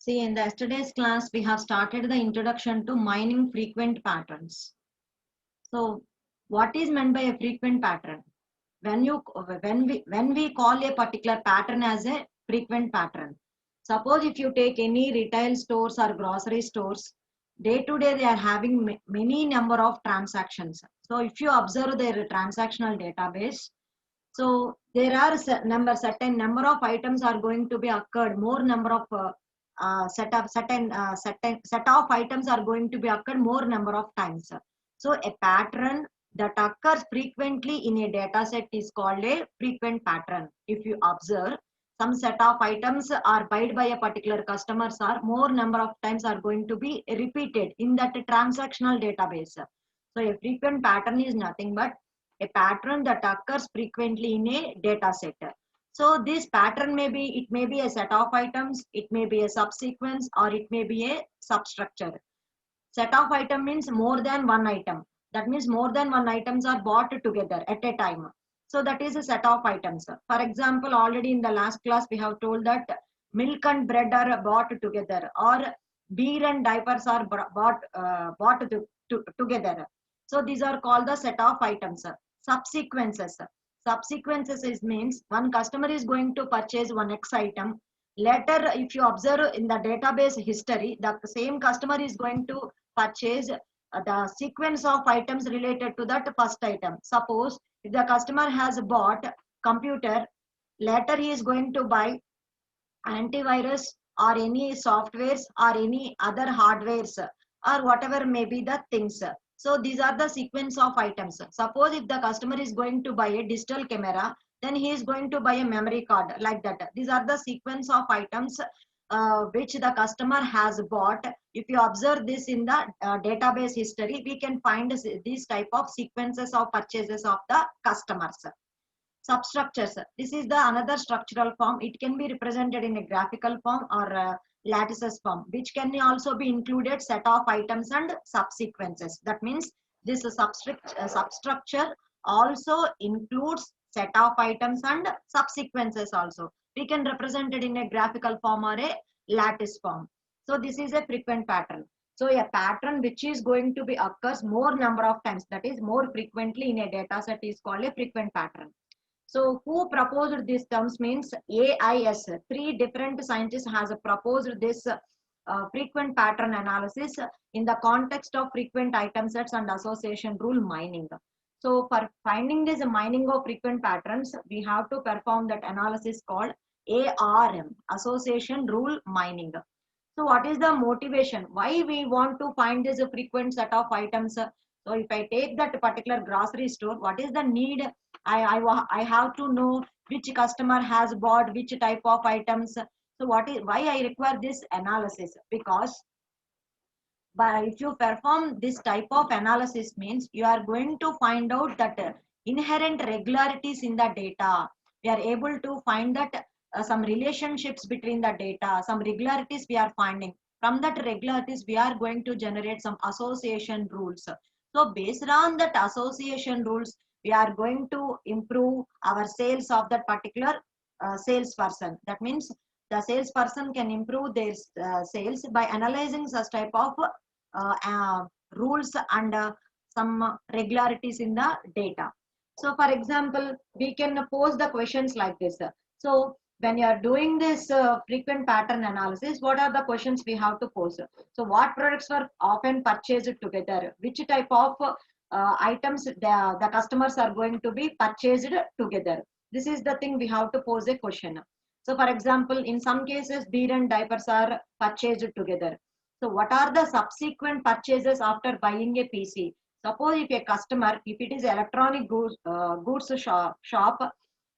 See, in the yesterday's class, we have started the introduction to mining frequent patterns. So, what is meant by a frequent pattern? When we call a particular pattern as a frequent pattern, suppose if you take any retail stores or grocery stores, day to day they are having many number of transactions. So, if you observe their transactional database, so there are certain number of items are going to be occurred. More number of set of items are going to be occurred more number of times. So a pattern that occurs frequently in a data set is called a frequent pattern. If you observe, some set of items are bought by a particular customers are more number of times are going to be repeated in that transactional database. So a frequent pattern is nothing but a pattern that occurs frequently in a data set. So this pattern it may be a set of items, it may be a subsequence, or it may be a substructure. Set of item means more than one item. That means more than one items are bought together at a time. So that is a set of items. For example, already in the last class we have told that milk and bread are bought together, or beer and diapers are bought together. So these are called the set of items. Subsequences. Subsequences is means one customer is going to purchase one X item. Later, if you observe in the database history, the same customer is going to purchase the sequence of items related to that first item. Suppose if the customer has bought computer, later he is going to buy antivirus or any softwares or any other hardwares or whatever may be the things. So these are the sequence of items. Suppose if the customer is going to buy a digital camera, then he is going to buy a memory card, like that. These are the sequence of items which the customer has bought. If you observe this in the database history, we can find these type of sequences of purchases of the customers. Substructures. This is the another structural form. It can be represented in a graphical form or lattices form, which can also be included set of items and subsequences. That means this substructure also includes set of items and subsequences also. We can represent it in a graphical form or a lattice form. So this is a frequent pattern. So a pattern which is going to be occurs more number of times, that is more frequently in a data set, is called a frequent pattern. So who proposed these terms means AIS. Three different scientists has proposed this frequent pattern analysis in the context of frequent item sets and association rule mining. So for finding this mining of frequent patterns, we have to perform that analysis called ARM, association rule mining. So what is the motivation? Why we want to find this frequent set of items? So if I take that particular grocery store, what is the need? I have to know which customer has bought which type of items. So why I require this analysis? Because if you perform this type of analysis means you are going to find out that inherent regularities in the data. We are able to find that some relationships between the data, some regularities we are finding. From that regularities, we are going to generate some association rules. So based on that association rules, we are going to improve our sales of that particular salesperson. That means the salesperson can improve their sales by analyzing such type of rules and some regularities in the data. So for example, we can pose the questions like this. So when you are doing this frequent pattern analysis, what are the questions we have to pose? So what products were often purchased together? Which type of items the customers are going to be purchased together? This is the thing we have to pose a question. So for example, in some cases, beer and diapers are purchased together. So what are the subsequent purchases after buying a PC? Suppose if a customer, if it is electronic goods shop,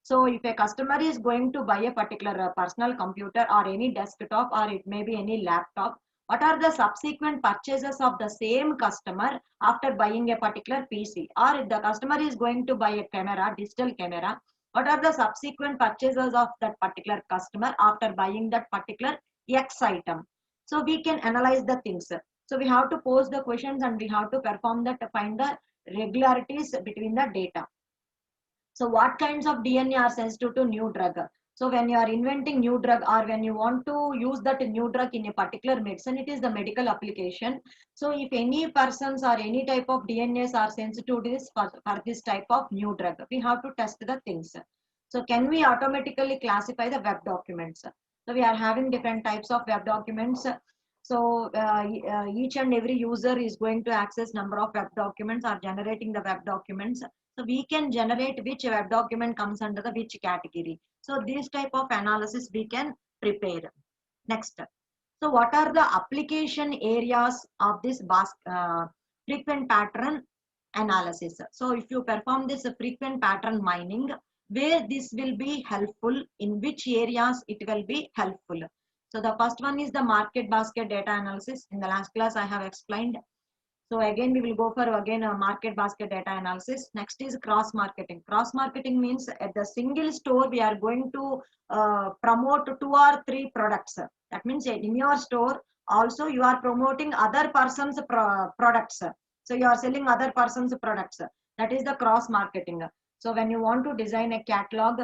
so if a customer is going to buy a particular personal computer or any desktop or it may be any laptop, what are the subsequent purchases of the same customer after buying a particular PC? Or if the customer is going to buy a camera, digital camera, what are the subsequent purchases of that particular customer after buying that particular X item? So we can analyze the things. So we have to pose the questions and we have to perform that to find the regularities between the data. So what kinds of DNA are sensitive to new drug? So when you are inventing new drug or when you want to use that new drug in a particular medicine, it is the medical application. So if any persons or any type of DNAs are sensitive to this for this type of new drug, we have to test the things. So can we automatically classify the web documents? So we are having different types of web documents. So each and every user is going to access number of web documents or generating the web documents. So we can generate which web document comes under the which category. So this type of analysis we can prepare. Next. So what are the application areas of this frequent pattern analysis? So if you perform this frequent pattern mining, where this will be helpful, in which areas it will be helpful. So the first one is the market basket data analysis. In the last class I have explained. So again, we will go for again a market basket data analysis. Next is cross marketing. Cross marketing means at the single store, we are going to promote 2 or 3 products. That means in your store, also you are promoting other person's products. So you are selling other person's products. That is the cross marketing. So when you want to design a catalog,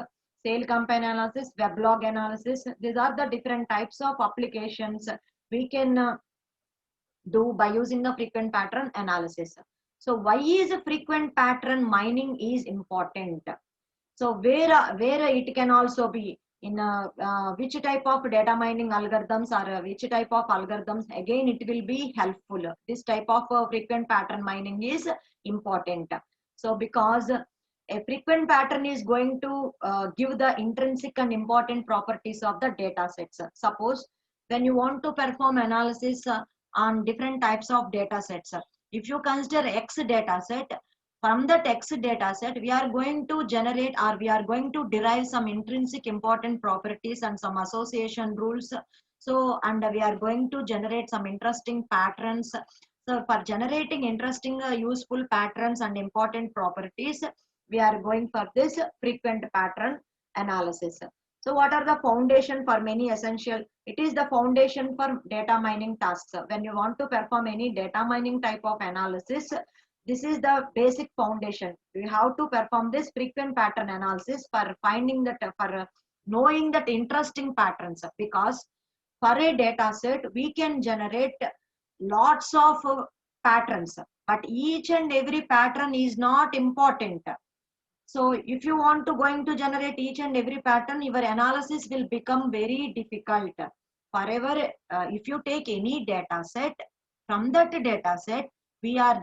sale campaign analysis, weblog analysis, these are the different types of applications we can do by using the frequent pattern analysis. So why is frequent pattern mining is important? So where it can also be in which type of data mining algorithms or which type of algorithms, again it will be helpful. This type of frequent pattern mining is important. So because a frequent pattern is going to give the intrinsic and important properties of the data sets. Suppose when you want to perform analysis on different types of data sets, if you consider X data set, from that X data set, we are going to generate or we are going to derive some intrinsic important properties and some association rules. So, and we are going to generate some interesting patterns. So, for generating interesting, useful patterns and important properties, we are going for this frequent pattern analysis. So, what are the foundation for many essential? It is the foundation for data mining tasks. When you want to perform any data mining type of analysis, this is the basic foundation. We have to perform this frequent pattern analysis for finding that, for knowing that interesting patterns, because for a data set, we can generate lots of patterns, but each and every pattern is not important. So if you want to going to generate each and every pattern, your analysis will become very difficult. However, if you take any data set, from that data set, we are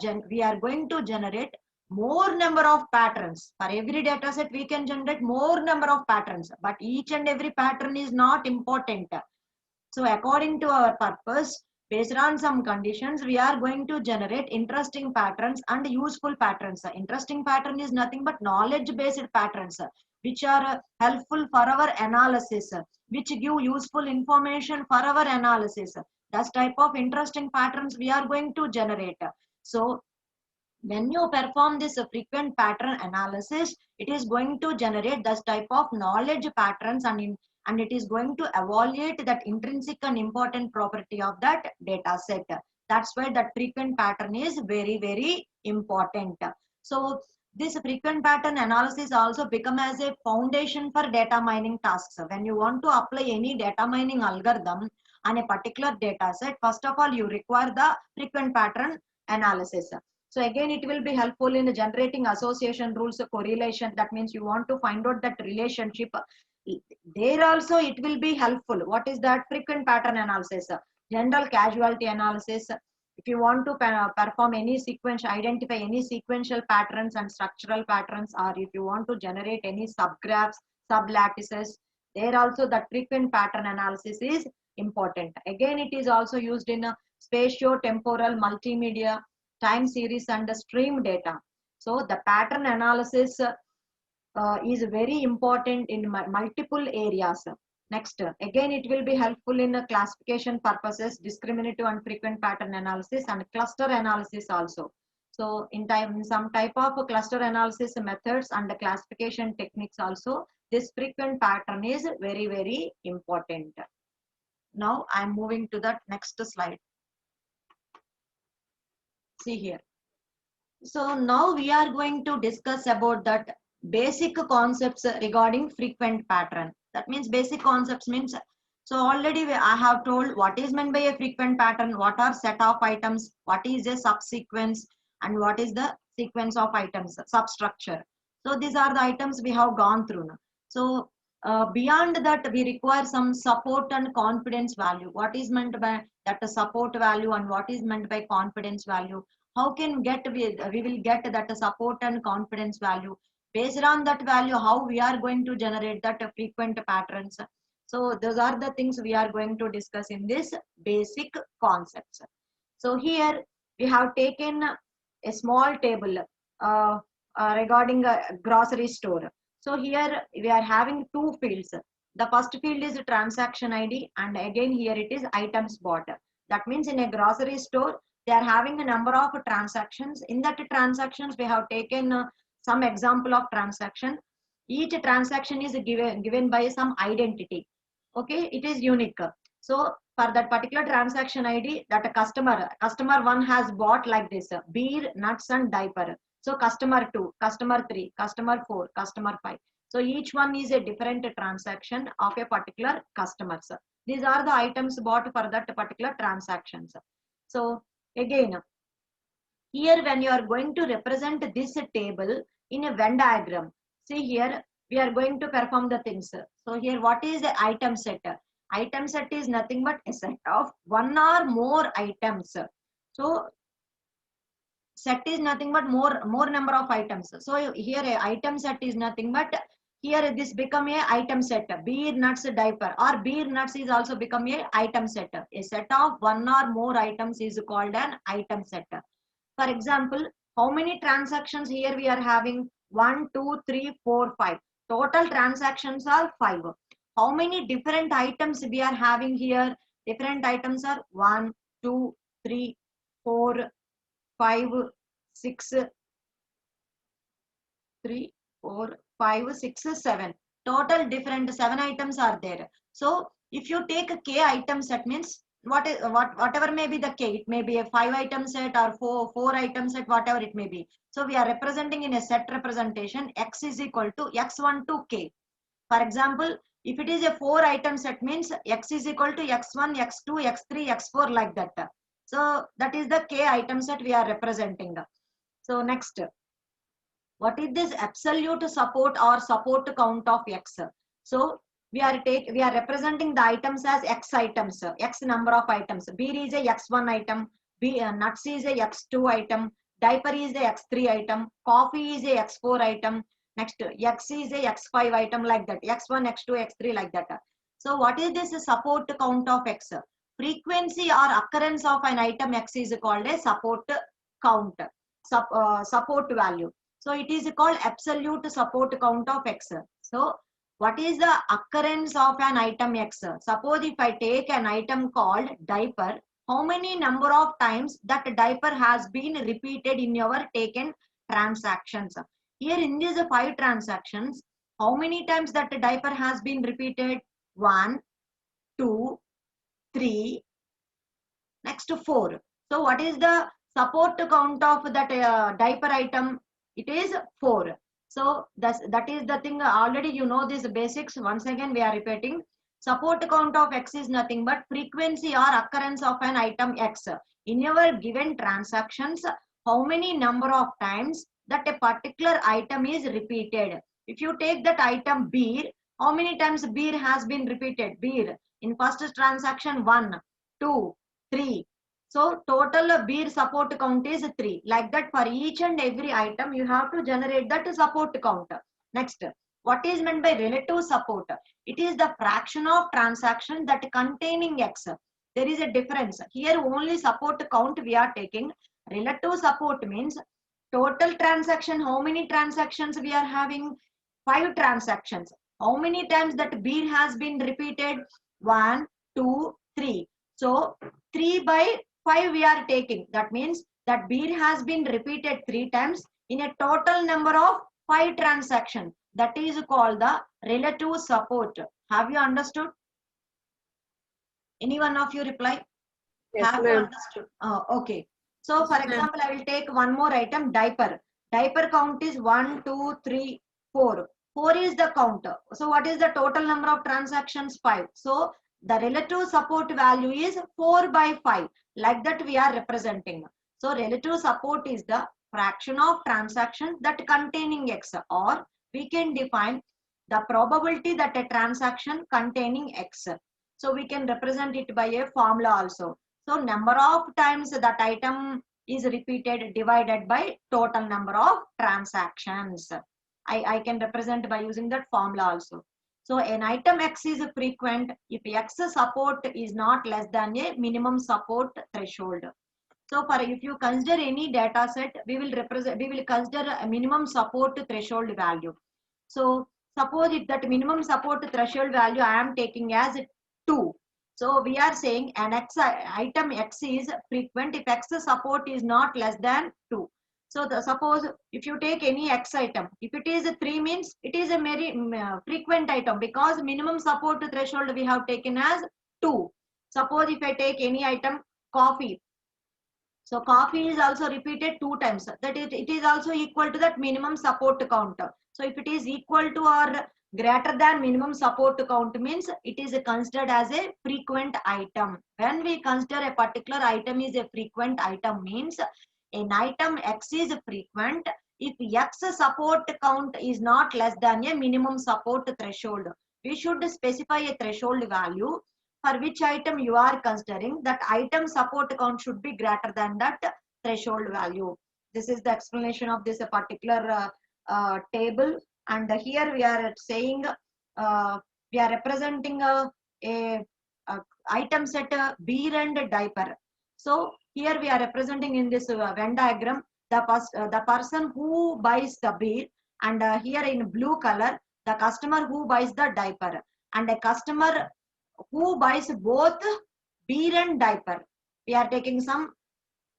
going to generate more number of patterns. For every data set, we can generate more number of patterns, but each and every pattern is not important. So according to our purpose, based on some conditions, we are going to generate interesting patterns and useful patterns. Interesting pattern is nothing but knowledge-based patterns, which are helpful for our analysis, which give useful information for our analysis. That type of interesting patterns we are going to generate. So when you perform this frequent pattern analysis, it is going to generate this type of knowledge patterns, and it is going to evaluate that intrinsic and important property of that data set. That's why that frequent pattern is very, very important. So this frequent pattern analysis also become as a foundation for data mining tasks. When you want to apply any data mining algorithm on a particular data set, first of all, you require the frequent pattern analysis. So again, it will be helpful in generating association rules, correlation. That means you want to find out that relationship. There also it will be helpful. What is that? Frequent pattern analysis, general casualty analysis. If you want to perform any sequence, identify any sequential patterns and structural patterns, or if you want to generate any subgraphs, sublattices, there also that frequent pattern analysis is important. Again, it is also used in spatio-temporal, multimedia, time series and the stream data. So the pattern analysis is very important in multiple areas. Next, again, it will be helpful in classification purposes, discriminative and frequent pattern analysis and cluster analysis also. So in some type of cluster analysis methods and the classification techniques also, this frequent pattern is very, very important. Now I'm moving to that next slide. See here. So now we are going to discuss about that basic concepts regarding frequent pattern. That means basic concepts means, so already I have told what is meant by a frequent pattern, what are set of items, what is a subsequence, and what is the sequence of items, substructure. So these are the items we have gone through now. So beyond that, we require some support and confidence value. What is meant by that support value and what is meant by confidence value? How can we will get that support and confidence value? Based on that value, how we are going to generate that frequent patterns. So those are the things we are going to discuss in this basic concepts. So here we have taken a small table regarding a grocery store. So here we are having two fields. The first field is transaction ID, and again here it is items bought. That means in a grocery store, they are having a number of transactions. In that transactions, we have taken some example of transaction. Each transaction is given by some identity. Okay, it is unique. So for that particular transaction ID, that a customer one has bought like this: beer, nuts, and diaper. So customer 2, customer 3, customer 4, customer 5. So each one is a different transaction of a particular customer. These are the items bought for that particular transactions. So again, here when you are going to represent this table in a Venn diagram, see here we are going to perform the things. So here what is the item set? Item set is nothing but a set of one or more items. So set is nothing but more number of items. So here a item set is nothing but, here this become a item set. Beer, nuts, diaper, or beer, nuts is also become a item set. A set of one or more items is called an item set. For example, how many transactions here we are having? 1, 2, 3, 4, 5. Total transactions are 5. How many different items we are having here? Different items are 1, 2, 3, 4, 5, 6, 3, 4, 5, 6, 7. Total different 7 items are there. So if you take a k item set, means whatever may be the k, it may be a 5 item set or 4 item set, whatever it may be. So we are representing in a set representation, x is equal to x1 to k. For example, if it is a 4 item set, means x is equal to x1, x2, x3, x4, like that. So that is the k item set we are representing. So next, what is this absolute support or support count of x? So we are representing the items as x items, x number of items. Beer is a x1 item, nuts is a x2 item, diaper is a x3 item, coffee is a x4 item. Next, x is a x5 item, like that. X1, x2, x3, like that. So what is this support count of x? Frequency or occurrence of an item x is called a support count, support value. So it is called absolute support count of x. So what is the occurrence of an item x? Suppose if I take an item called diaper, how many number of times that diaper has been repeated in your taken transactions? Here in these 5 transactions, how many times that diaper has been repeated? 1, 2, 3, next 4. So what is the support count of that diaper item? It is 4. So that is the thing. Already you know these basics. Once again we are repeating. Support count of x is nothing but frequency or occurrence of an item x in your given transactions. How many number of times that a particular item is repeated? If you take that item beer, how many times beer has been repeated? Beer in first transaction 1, 2, 3. So total beer support count is 3. Like that, for each and every item you have to generate that support count. Next, what is meant by relative support? It is the fraction of transaction that containing x. There is a difference. Here only support count we are taking. Relative support means total transaction. How many transactions we are having? 5 transactions. How many times that beer has been repeated? 1, 2, 3. So 3 by 5 we are taking. That means that beer has been repeated 3 times in a total number of 5 transactions. That is called the relative support. Have you understood? Any one of you reply? Yes, Have you ma'am. understood? Okay. So for example, I will take one more item, diaper. Diaper count is 1, 2, 3, 4. 4 is the counter. So what is the total number of transactions? 5. So the relative support value is 4 by 5. Like that we are representing. So relative support is the fraction of transactions that containing X, or we can define the probability that a transaction containing X. So we can represent it by a formula also. So number of times that item is repeated divided by total number of transactions. I can represent by using that formula also. So an item X is frequent if X support is not less than a minimum support threshold. So for if you consider any data set, we will consider a minimum support threshold value. So suppose if that minimum support threshold value I am taking as 2. So we are saying an item X is frequent if X support is not less than 2. So suppose if you take any X item, if it is 3 means it is a very frequent item because minimum support threshold we have taken as 2. Suppose if I take any item coffee, so coffee is also repeated 2 times. That it is also equal to that minimum support count. So if it is equal to or greater than minimum support count means it is considered as a frequent item. When we consider a particular item is a frequent item means an item X is frequent if X support count is not less than a minimum support threshold. We should specify a threshold value for which item you are considering. That item support count should be greater than that threshold value. This is the explanation of this particular table. And here we are saying we are representing a item set beer and diaper. So here we are representing in this Venn diagram the person who buys the beer, and here in blue color the customer who buys the diaper, and a customer who buys both beer and diaper. We are taking some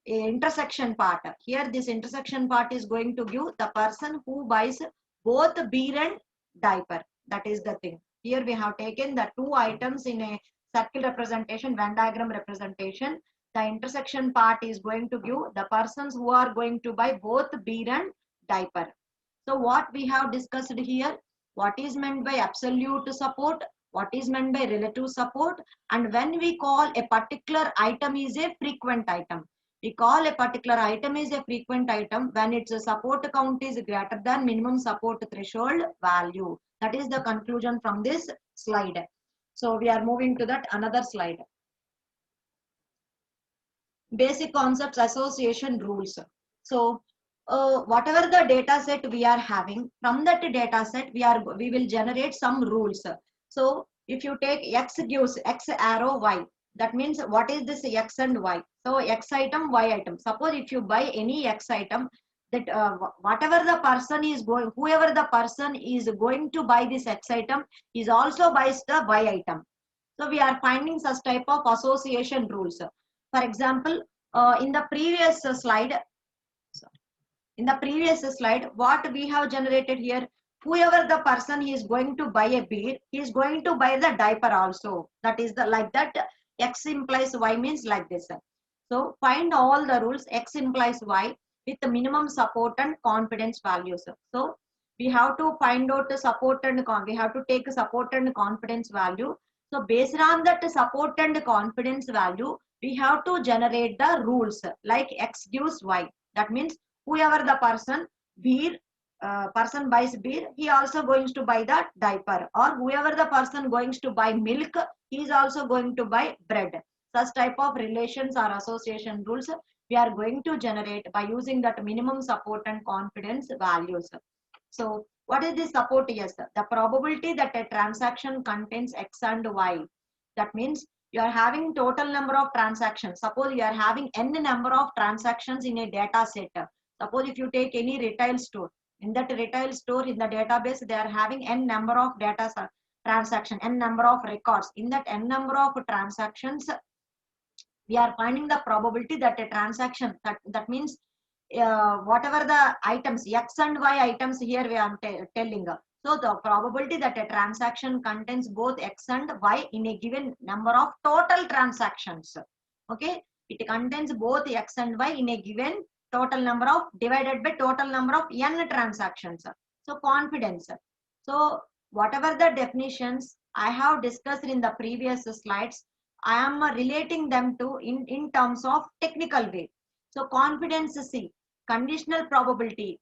intersection part. Here this intersection part is going to give the person who buys both beer and diaper. That is the thing. Here we have taken the two items in a circle representation, Venn diagram representation. The intersection part is going to give the persons who are going to buy both beer and diaper. So what we have discussed here, what is meant by absolute support, what is meant by relative support, and when we call a particular item is a frequent item. We call a particular item is a frequent item when its support count is greater than minimum support threshold value. That is the conclusion from this slide. So we are moving to that another slide. Basic concepts, association rules. So whatever the data set we are having, from that data set we will generate some rules. So if you take X gives X arrow Y, that means what is this X and Y? So X item, Y item. Suppose if you buy any X item, that whatever the person is going, whoever the person is going to buy this X item is also buys the Y item. So we are finding such type of association rules. For example, in the previous slide, what we have generated here, whoever the person is going to buy a beer, he is going to buy the diaper also. That is the like that X implies Y means like this. So find all the rules X implies Y with the minimum support and confidence values. So we have to find out the support and we have to take support and confidence value. So based on that support and confidence value, we have to generate the rules like X gives Y. That means whoever the person buys beer, he also going to buy the diaper, or whoever the person going to buy milk, he is also going to buy bread. Such type of relations or association rules we are going to generate by using that minimum support and confidence values. So what is the support? Yes, the probability that a transaction contains X and Y. That means you are having total number of transactions. Suppose you are having n number of transactions in a data set. Suppose if you take any retail store, in that retail store in the database they are having n number of data transaction, n number of records. In that n number of transactions, we are finding the probability that a transaction, that means whatever the items X and Y items here we are telling. So the probability that a transaction contains both X and Y in a given number of total transactions. Okay, it contains both X and Y in a given total number of divided by total number of n transactions. So confidence. So whatever the definitions I have discussed in the previous slides, I am relating them to in terms of technical way. So confidence C, conditional probability.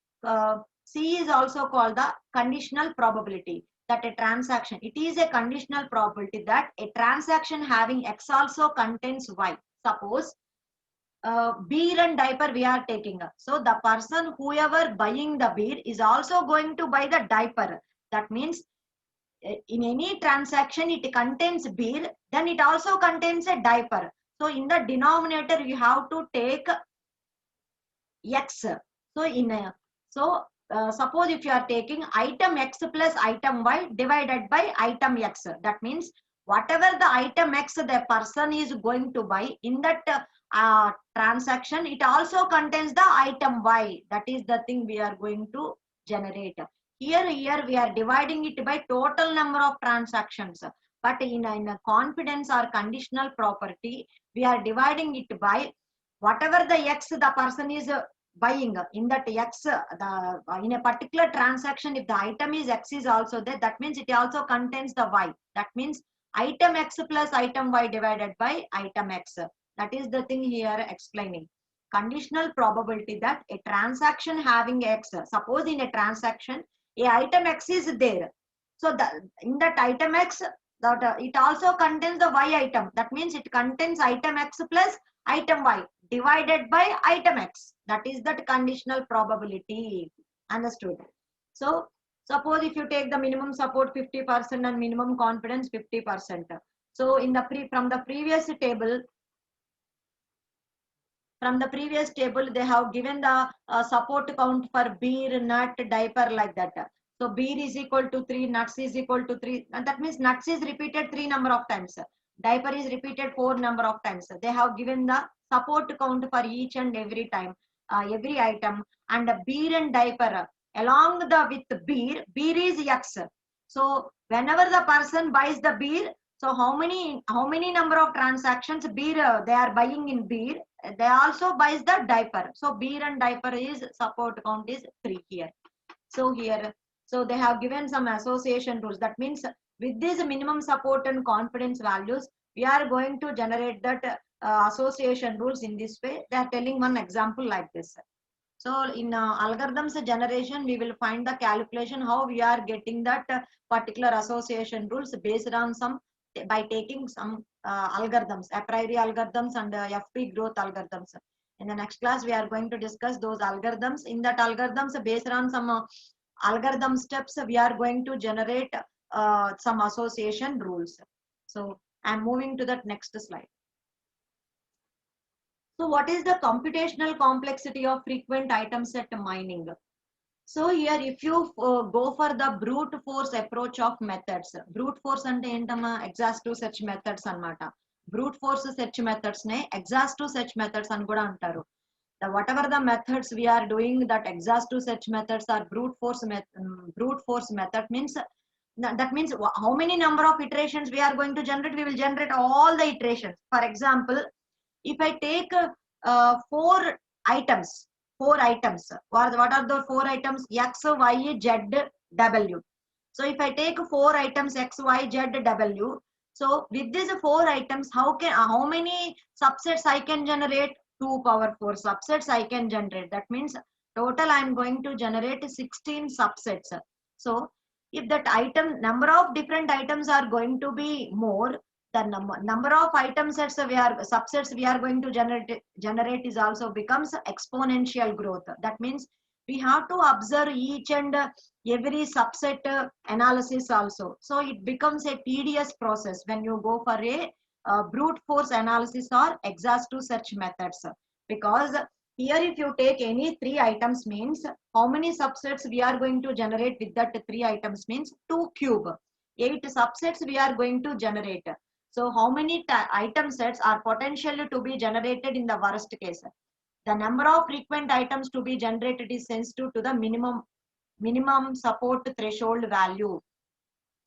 C is also called the conditional probability that a transaction, it is a conditional probability that a transaction having X also contains Y. Suppose beer and diaper we are taking. So the person whoever buying the beer is also going to buy the diaper. That means in any transaction it contains beer, then it also contains a diaper. So in the denominator you have to take X. So suppose if you are taking item X plus item Y divided by item X, that means whatever the item X the person is going to buy in that transaction, it also contains the item Y. That is the thing we are going to generate. Here we are dividing it by total number of transactions. But in a confidence or conditional property, we are dividing it by whatever the X the person is buying. In that X, in a particular transaction, if the item is X is also there, that means it also contains the Y. That means item X plus item Y divided by item X. That is the thing here explaining. Conditional probability that a transaction having X, suppose in a transaction, a item X is there. So in that item X, that it also contains the Y item. That means it contains item X plus item Y divided by item X. That is that conditional probability. Understood? So suppose if you take the minimum support 50% and minimum confidence 50%. So in the from the previous table, they have given the support count for beer, nut, diaper like that. So beer is equal to 3, nuts is equal to 3, and that means nuts is repeated 3 number of times. Diaper is repeated 4 number of times. They have given the support count for each and every time, every item, and beer and diaper along with beer is X. So whenever the person buys the beer, so how many number of transactions beer they are buying in beer, they also buys the diaper. So beer and diaper is support count is 3 here. So here, so they have given some association rules. That means with these minimum support and confidence values, we are going to generate that association rules in this way. They are telling one example like this. So in algorithms generation, we will find the calculation how we are getting that particular association rules based on some, by taking some algorithms, a priori algorithms and FP growth algorithms. In the next class, we are going to discuss those algorithms. In that algorithms, based on some algorithm steps, we are going to generate some association rules. So I'm moving to that next slide. So what is the computational complexity of frequent item set mining? So here if you go for the brute force approach of methods, brute force ante entama exhaustive search methods anamata. Brute force search methods ne exhaustive search methods అని కూడా అంటారు. Whatever the methods we are doing, that exhaustive search methods are brute force method means that means how many number of iterations we are going to generate, we will generate all the iterations. For example, if I take 4 items, what are the 4 items? X, Y, Z, W. So if I take 4 items X, Y, Z, W, so with these 4 items, how many subsets I can generate? 2 power 4 subsets I can generate. That means total I am going to generate 16 subsets. So if that number of different items are going to be more, the number of item sets subsets we are going to generate is also becomes exponential growth. That means we have to observe each and every subset analysis also. So it becomes a tedious process when you go for a brute force analysis or exhaustive search methods, because here if you take any 3 items means how many subsets we are going to generate with that 3 items means 2 cube, 8 subsets we are going to generate. So how many item sets are potentially to be generated in the worst case? The number of frequent items to be generated is sensitive to the minimum support threshold value.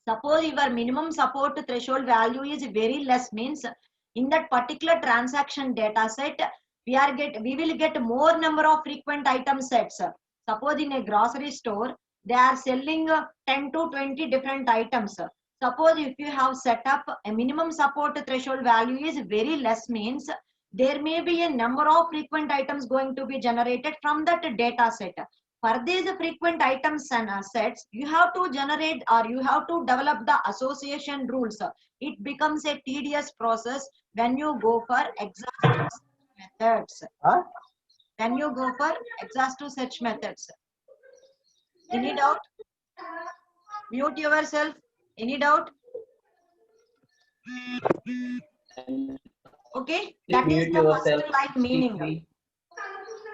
Suppose your minimum support threshold value is very less means in that particular transaction data set, we will get more number of frequent item sets. Suppose in a grocery store, they are selling 10 to 20 different items. Suppose if you have set up a minimum support threshold value is very less, means there may be a number of frequent items going to be generated from that data set. For these frequent items and sets, you have to generate or you have to develop the association rules. It becomes a tedious process when you go for exhaustive methods. Huh? When you go for exhaustive search methods. Any doubt? Mute yourself. Any doubt? Okay, that is Mute the yourself. first line meaning.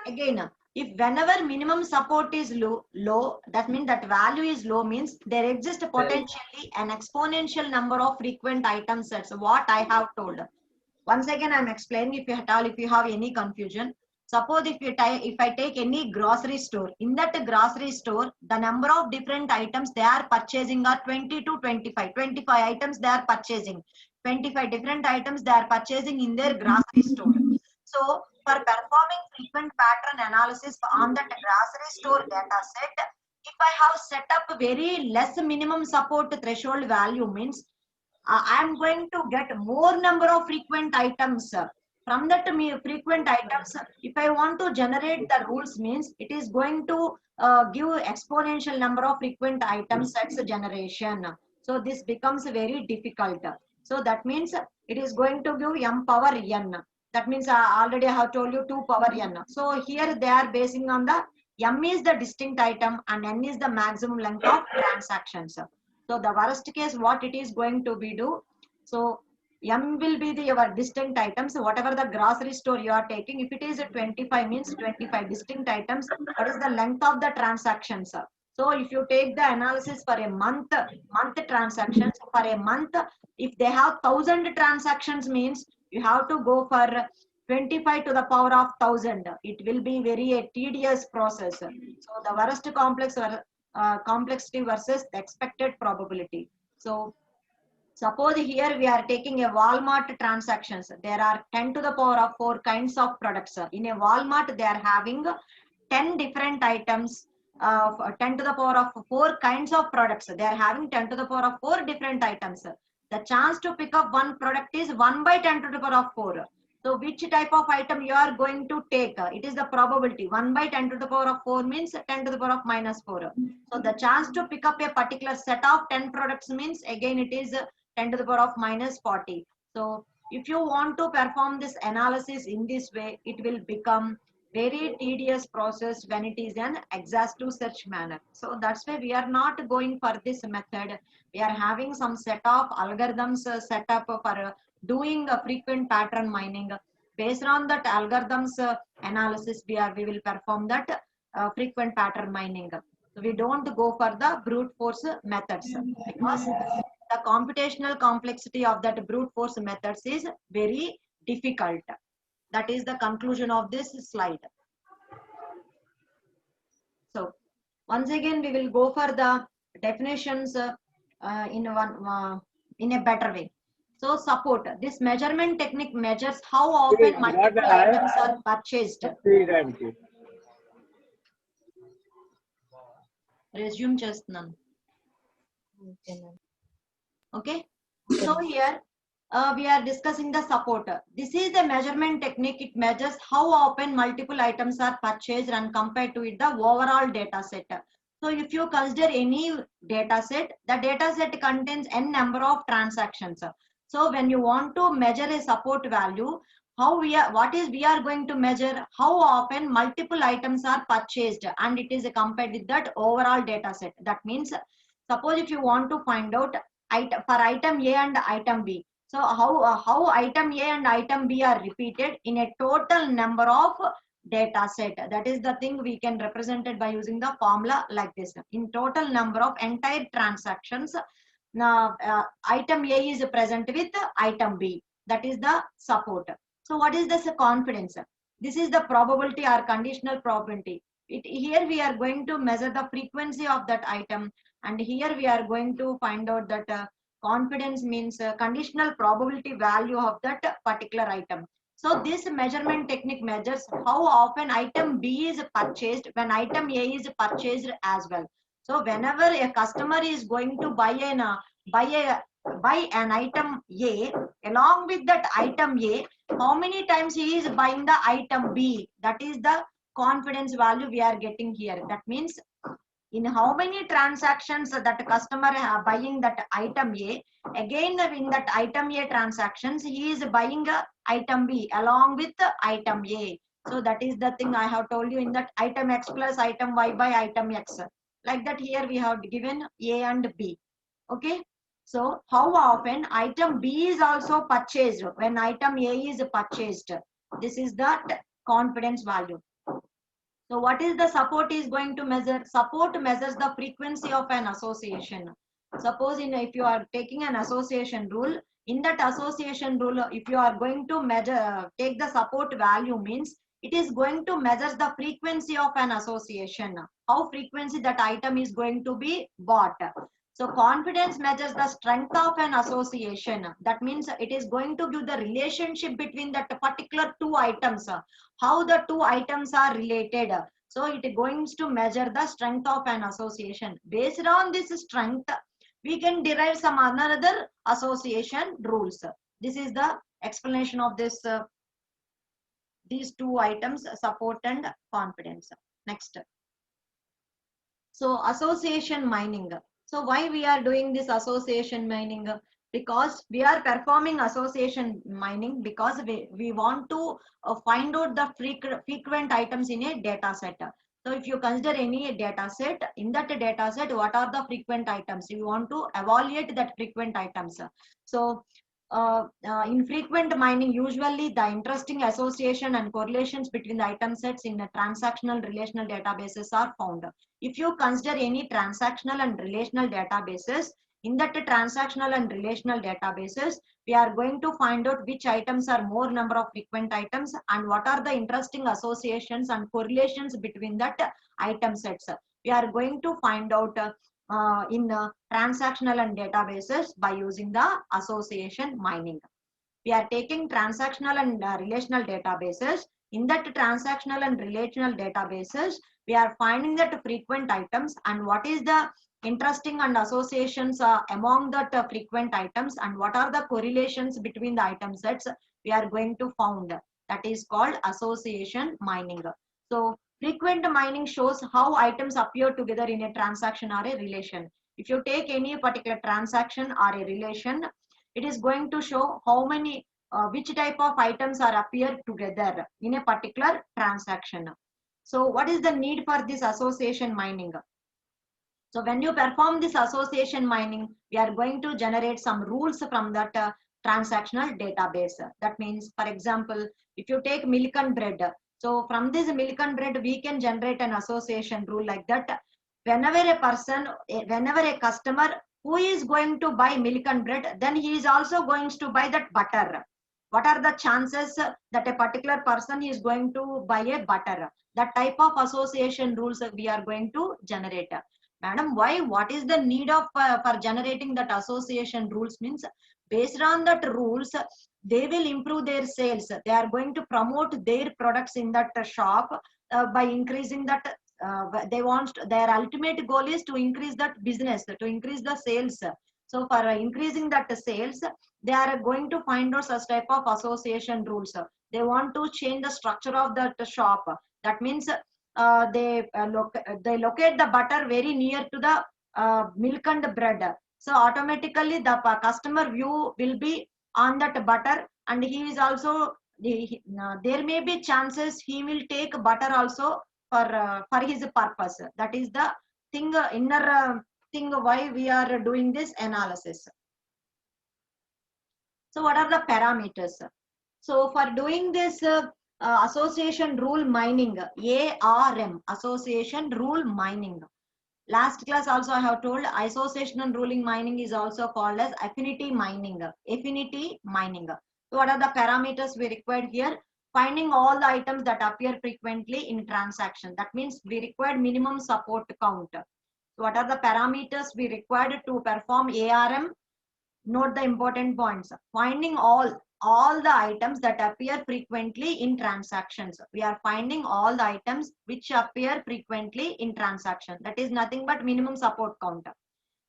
Again, if whenever minimum support is low, that means that value is low, means there exists potentially an exponential number of frequent item sets. What I have told. Once again, I'm explaining if you at all, if you have any confusion. Suppose if I take any grocery store, in that grocery store, the number of different items they are purchasing are 20 to 25. 25 items they are purchasing. 25 different items they are purchasing in their grocery store. So for performing frequent pattern analysis on that grocery store data set, if I have set up very less minimum support threshold value, means I am going to get more number of frequent items. From that frequent items, if I want to generate the rules, means it is going to give exponential number of frequent items sets generation. So this becomes very difficult. So that means it is going to give m power n. That means already I have told you 2 power n. So here they are basing on the m is the distinct item and n is the maximum length of transactions. So the worst case, what it is going to be do. So M will be your distinct items. Whatever the grocery store you are taking, if it is a 25 means 25 distinct items, what is the length of the transactions? So if you take the analysis for a month transactions, for a month, if they have 1,000 transactions, means you have to go for 25 to the power of 1,000. It will be very a tedious process. So the worst complexity versus the expected probability. So suppose here we are taking a Walmart transactions. There are 10 to the power of 4 kinds of products. In a Walmart, they are having 10 different items of 10 to the power of 4 kinds of products. They are having 10 to the power of 4 different items. The chance to pick up one product is 1 by 10 to the power of 4. So which type of item you are going to take? It is the probability. 1 by 10 to the power of 4 means 10 to the power of minus 4. So the chance to pick up a particular set of 10 products means again it is 10 to the power of minus 40. So if you want to perform this analysis in this way, it will become very tedious process when it is an exhaustive search manner. So that's why we are not going for this method. We are having some set of algorithms set up for doing a frequent pattern mining. Based on that algorithms analysis, we will perform that frequent pattern mining. So we don't go for the brute force methods because the computational complexity of that brute force methods is very difficult. That is the conclusion of this slide. So once again, we will go for the definitions in a better way. So support. This measurement technique measures how often multiple items are purchased. Resume చేస్తున్నాను. Okay. So here we are discussing the support. This is the measurement technique. It measures how often multiple items are purchased and compared to it the overall data set. So if you consider any data set, the data set contains n number of transactions. So when you want to measure a support value, we are going to measure how often multiple items are purchased and it is compared with that overall data set. That means suppose if you want to find out for item A and item B. So how item A and item B are repeated in a total number of data set. That is the thing we can represent it by using the formula like this. In total number of entire transactions, item A is present with item B. That is the support. So what is this confidence? This is the probability or conditional probability. Here we are going to measure the frequency of that item, and here we are going to find out that confidence means conditional probability value of that particular item. So this measurement technique measures how often item B is purchased when item A is purchased as well. So whenever a customer is going to buy an item A, along with that item A, how many times he is buying the item B? That is the confidence value we are getting here. That means in how many transactions that customer buying that item A, again in that item A transactions, he is buying a item B along with the item A. So that is the thing I have told you in that item X plus item Y by item X. Like that here we have given A and B. Okay. So how often item B is also purchased when item A is purchased? This is the confidence value. So what is the support is going to measure? Support measures the frequency of an association. Suppose if you are taking an association rule, in that association rule, if you are going to measure, take the support value means it is going to measure the frequency of an association. How frequency that item is going to be bought. So confidence measures the strength of an association. That means it is going to give the relationship between that particular two items, how the two items are related. So it is going to measure the strength of an association. Based on this strength, we can derive some another association rules. This is the explanation of this these two items, support and confidence. Next. So association mining. So why we are doing this association mining? Because we are performing association mining because we want to find out the frequent items in a data set. So if you consider any data set, in that data set, what are the frequent items? You want to evaluate that frequent items. So in frequent mining, usually the interesting association and correlations between the item sets in a transactional relational databases are found. If you consider any transactional and relational databases, in that transactional and relational databases, we are going to find out which items are more number of frequent items and what are the interesting associations and correlations between that item sets. We are going to find out in transactional and databases by using the association mining. We are taking transactional and relational databases. In that transactional and relational databases, we are finding that frequent items and what is the interesting and associations among that frequent items and what are the correlations between the item sets we are going to found. That is called association mining. So frequent mining shows how items appear together in a transaction or a relation. If you take any particular transaction or a relation, it is going to show how many which type of items are appear together in a particular transaction. So what is the need for this association mining? So when you perform this association mining, we are going to generate some rules from that transactional database. That means, for example, if you take milk and bread, so from this milk and bread, we can generate an association rule like that. Whenever a person, whenever a customer who is going to buy milk and bread, then he is also going to buy that butter. What are the chances that a particular person is going to buy a butter? That type of association rules we are going to generate. Madam, why? What is the need of for generating that association rules? Means based on that rules, they will improve their sales. They are going to promote their products in that shop by increasing that. They want their ultimate goal is to increase that business, to increase the sales. So for increasing that sales, they are going to find out such type of association rules. They want to change the structure of that shop. That means they locate the butter very near to the milk and bread. So automatically the customer view will be on that butter, and he is also there may be chances he will take butter also for his purpose. That is the thing inner thing why we are doing this analysis. So what are the parameters? So for doing this association rule mining, ARM, association rule mining. Last class also I have told association and ruling mining is also called as affinity mining. Affinity mining. So what are the parameters we required here? Finding all the items that appear frequently in transaction. That means we required minimum support count. So what are the parameters we required to perform ARM? Note the important points. Finding all all the items that appear frequently in transactions. We are finding all the items which appear frequently in transaction. That is nothing but minimum support count.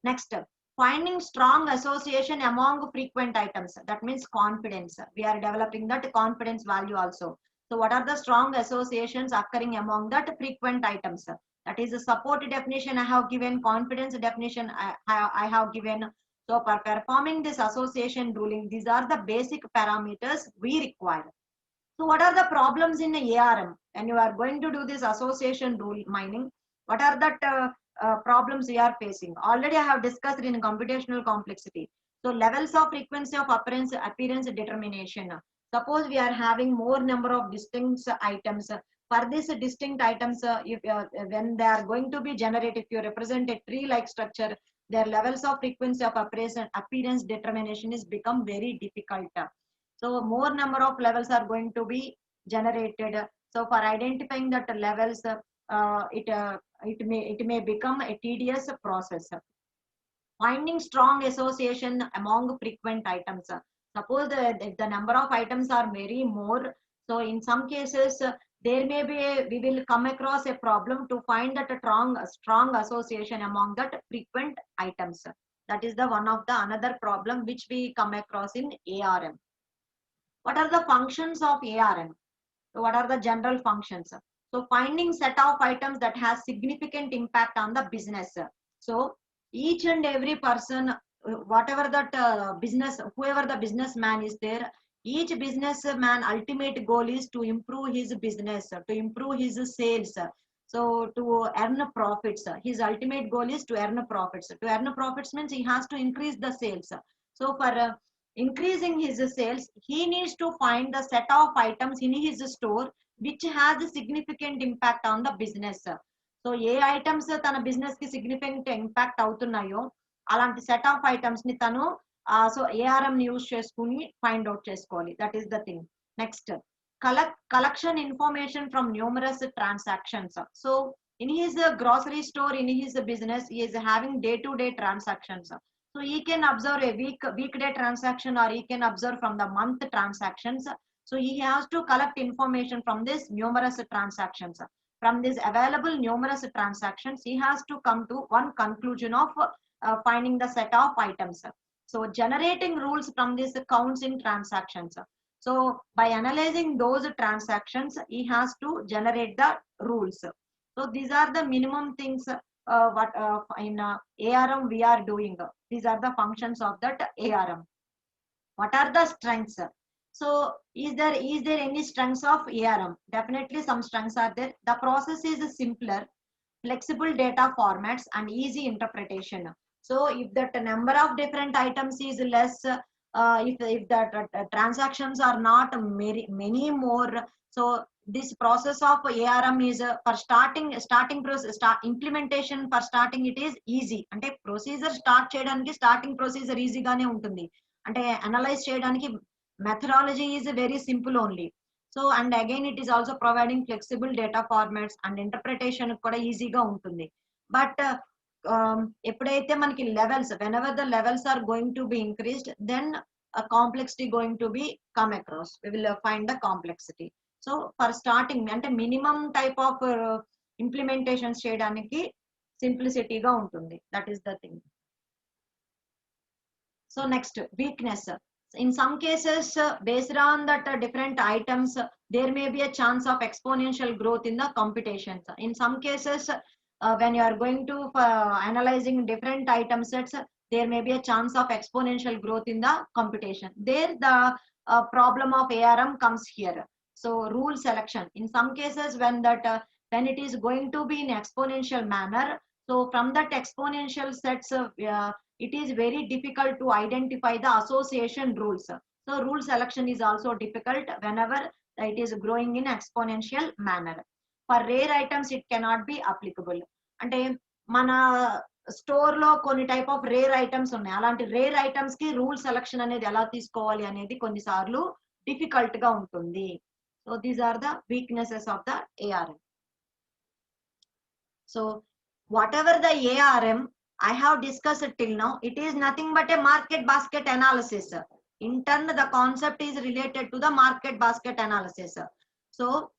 Next, finding strong association among frequent items. That means confidence. We are developing that confidence value also. So what are the strong associations occurring among that frequent items? That is the support definition I have given, confidence definition I have given. So for performing this association ruling, these are the basic parameters we require. So what are the problems in ARM? When you are going to do this association rule mining, what are the problems we are facing? Already I have discussed in computational complexity. So levels of frequency of appearance determination. Suppose we are having more number of distinct items. For these distinct items, when they are going to be generated, if you represent a tree-like structure, their levels of frequency of appearance determination is become very difficult. So more number of levels are going to be generated. So for identifying that levels, it may become a tedious process. Finding strong association among frequent items. Suppose the number of items are very more. So in some cases, there may be we will come across a problem to find that a strong association among that frequent items. That is the one of the another problem which we come across in ARM. What are the functions of ARM? So what are the general functions? So finding set of items that has significant impact on the business. So each and every person, whatever that business, whoever the businessman is there, each businessman ultimate goal is to improve his business, to improve his sales. So to earn profits, his ultimate goal is to earn profits. To earn profits means he has to increase the sales. So for increasing his sales, he needs to find the set of items in his store which has a significant impact on the business. So A items తన business కి significant impact అవుతున్నాయో అలాంటి set of items ని తను so ARM use చేసుకుని find out చేసుకోవాలి. That is the thing. Next, collection information from numerous transactions. So in his grocery store, in his business, he is having day-to-day transactions. So he can observe a weekday transaction, or he can observe from the month transactions. So he has to collect information from this numerous transactions. From this available numerous transactions, he has to come to one conclusion of finding the set of items. So generating rules from these counts in transactions. So by analyzing those transactions, he has to generate the rules. So these are the minimum things what in ARM we are doing. These are the functions of that ARM. What are the strengths? So is there any strengths of ARM? Definitely some strengths are there. The process is simpler, flexible data formats, and easy interpretation. So if that number of different items is less, if the transactions are not many more, so this process of ARM is for starting process, implementation for starting it is easy. అంటే procedure start చేయడానికి starting procedure ఈజీగానే ఉంటుంది. అంటే analyse చేయడానికి methodology is very simple only. So and again it is also providing flexible data formats and interpretation కూడా ఈజీగా ఉంటుంది. But ఎప్పుడైతే మనకి levels, whenever the levels are going to be increased, then complexity going to be come across. We will find the complexity. So for starting అంటే minimum type of implementations చేయడానికి సింప్లిసిటీగా ఉంటుంది. That is the thing. So next, weakness. In some cases, based on that different items, there may be a chance of exponential growth in the computations. In some cases, when you are going to analyzing different item sets, there may be a chance of exponential growth in the computation. There the problem of ARM comes here. So rule selection. In some cases, when it is going to be in exponential manner, so from that exponential sets, it is very difficult to identify the association rules. So rule selection is also difficult whenever it is growing in exponential manner. For rare items, it cannot be applicable. అంటే మన store లో కొన్ని type of rare items ఉన్నాయి. అలాంటి rare items కి rule selection అనేది ఎలా తీసుకోవాలి అనేది కొన్నిసార్లు డిఫికల్ట్ గా ఉంటుంది. So these are the weaknesses of the ARM. So whatever the ARM I have discussed till now, it is nothing but a market basket analysis. In turn, the concept is related to the market basket analysis. So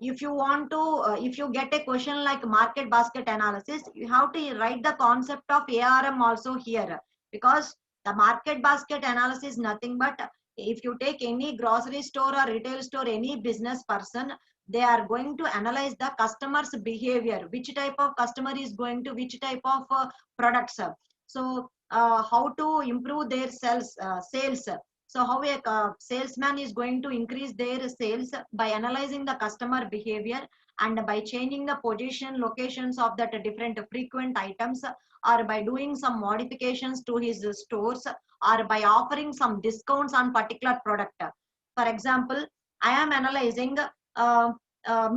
if you want to, if you get a question like market basket analysis, you have to write the concept of ARM also here, because the market basket analysis is nothing but, if you take any grocery store or retail store, any business person, they are going to analyze the customer's behavior, which type of customer is going to which type of products. So how to improve their sales. So how a salesman is going to increase their sales by analyzing the customer behavior and by changing the position locations of that different frequent items, or by doing some modifications to his stores, or by offering some discounts on particular product. For example, I am analyzing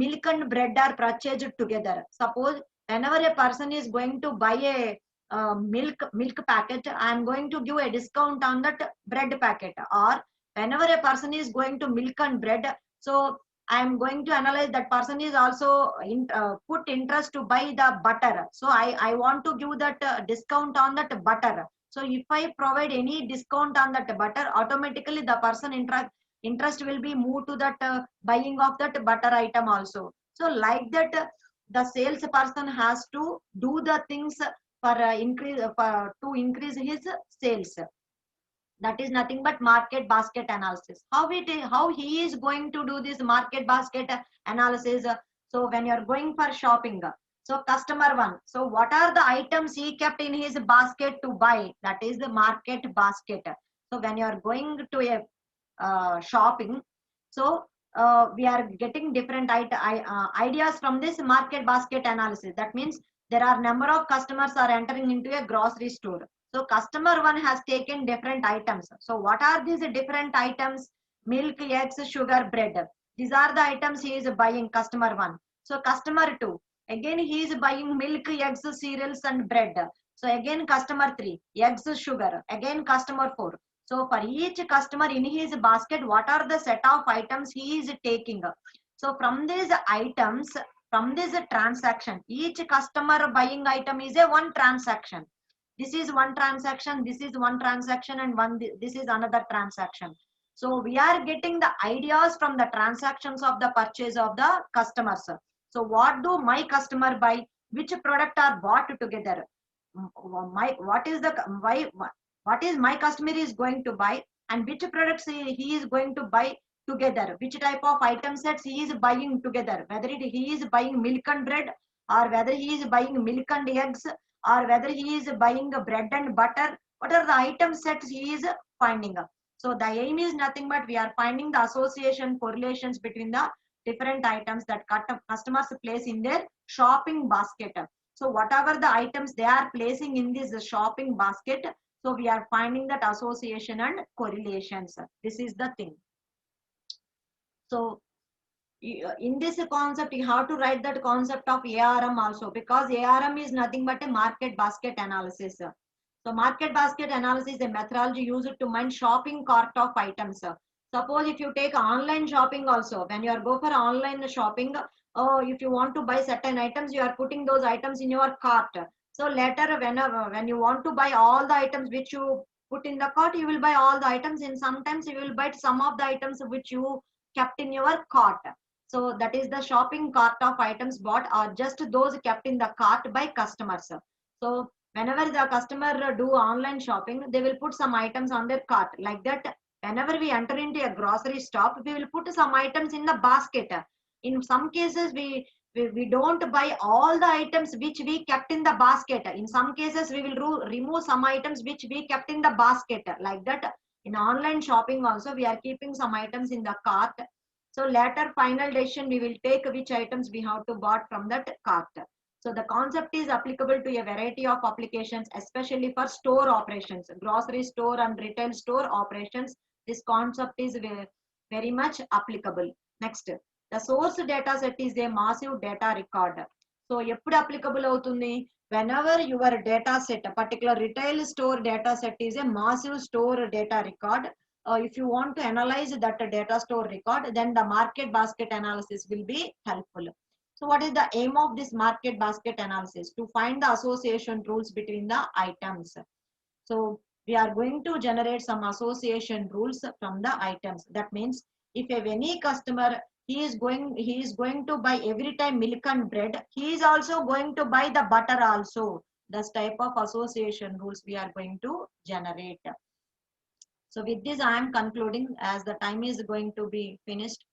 milk and bread are purchased together. Suppose whenever a person is going to buy a milk packet, I am going to give a discount on that bread packet. Or whenever a person is going to milk and bread, so I am going to analyze that person is also put interest to buy the butter. So I want to give that discount on that butter. So if I provide any discount on that butter, automatically the person interest will be moved to that buying of that butter item also. So like that, the salesperson has to do the things for to increase his sales. That is nothing but market basket analysis. How he is going to do this market basket analysis? So when you are going for shopping, so customer one, so what are the items he kept in his basket to buy? That is the market basket. So when you are going to a shopping, so we are getting different ideas from this market basket analysis. That means there are number of customers are entering into a grocery store. So customer one has taken different items. So what are these different items? Milk, eggs, sugar, bread. These are the items he is buying, customer one. So customer two, again he is buying milk, eggs, cereals and bread. So again customer three, eggs, sugar. Again customer four. So for each customer in his basket, what are the set of items he is taking? So from these items, from this transaction, each customer buying item is a one transaction. This is one transaction, this is one transaction, and this is another transaction. So we are getting the ideas from the transactions of the purchase of the customers. So what do my customer buy? Which product are bought together? What is my customer is going to buy, and which products he is going to buy together? Which type of item sets he is buying together? Whether he is buying milk and bread, or whether he is buying milk and eggs, or whether he is buying bread and butter. What are the item sets he is finding? So the aim is nothing but we are finding the association correlations between the different items that customers place in their shopping basket. So whatever the items they are placing in this shopping basket, so we are finding that association and correlations. This is the thing. So in this concept, you have to write that concept of ARM also, because ARM is nothing but a market basket analysis. So market basket analysis is a methodology used to mind shopping cart of items. Suppose if you take online shopping also, when you are go for online shopping, if you want to buy certain items, you are putting those items in your cart. So later, when you want to buy all the items which you put in the cart, you will buy all the items, and sometimes you will buy some of the items which you kept in your cart. So that is the shopping cart of items bought, or just those kept in the cart by customers. So whenever the customer do online shopping, they will put some items on their cart. Like that, whenever we enter into a grocery shop, we will put some items in the basket. In some cases, we don't buy all the items which we kept in the basket. In some cases, we will remove some items which we kept in the basket. Like that, in online shopping also, we are keeping some items in the cart. So later final decision we will take which items we have to bought from that cart. So the concept is applicable to a variety of applications, especially for store operations, grocery store and retail store operations. This concept is very much applicable. Next, the source data set is a massive data record. So eppudu applicable avutundi? Whenever your data set, a particular retail store data set is a massive store data record. If you want to analyze that data store record, then the market basket analysis will be helpful. So what is the aim of this market basket analysis? To find the association rules between the items. So we are going to generate some association rules from the items. That means if any customer he is going to buy every time milk and bread, he is also going to buy the butter also. This type of association rules we are going to generate. So with this I am concluding as the time is going to be finished.